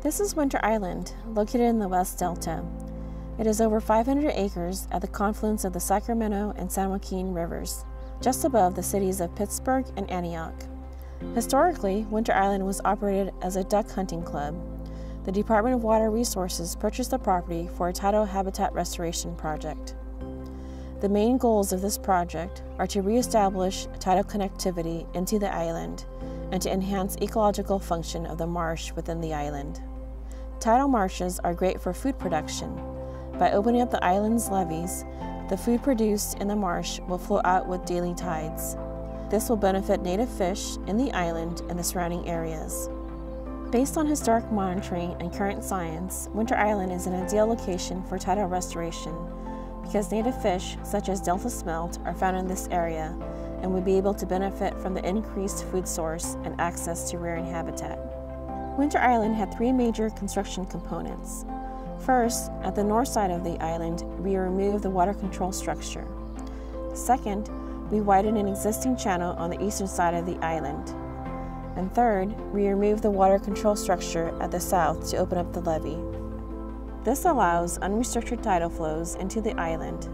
This is Winter Island, located in the West Delta. It is over 500 acres at the confluence of the Sacramento and San Joaquin rivers, just above the cities of Pittsburg and Antioch. Historically, Winter Island was operated as a duck hunting club. The Department of Water Resources purchased the property for a tidal habitat restoration project. The main goals of this project are to reestablish tidal connectivity into the island and to enhance ecological function of the marsh within the island. Tidal marshes are great for food production. By opening up the island's levees, the food produced in the marsh will flow out with daily tides. This will benefit native fish in the island and the surrounding areas. Based on historic monitoring and current science, Winter Island is an ideal location for tidal restoration because native fish such as Delta smelt are found in this area and would be able to benefit from the increased food source and access to rearing habitat. Winter Island had three major construction components. First, at the north side of the island, we removed the water control structure. Second, we widened an existing channel on the eastern side of the island. And third, we removed the water control structure at the south to open up the levee. This allows unrestricted tidal flows into the island.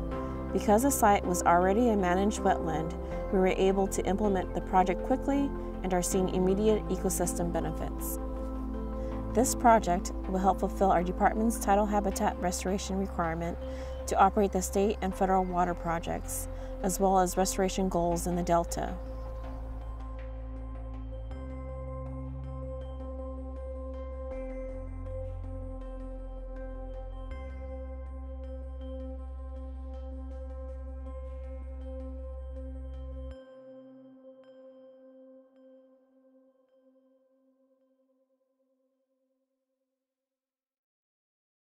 Because the site was already a managed wetland, we were able to implement the project quickly and are seeing immediate ecosystem benefits. This project will help fulfill our department's tidal habitat restoration requirement to operate the state and federal water projects, as well as restoration goals in the Delta.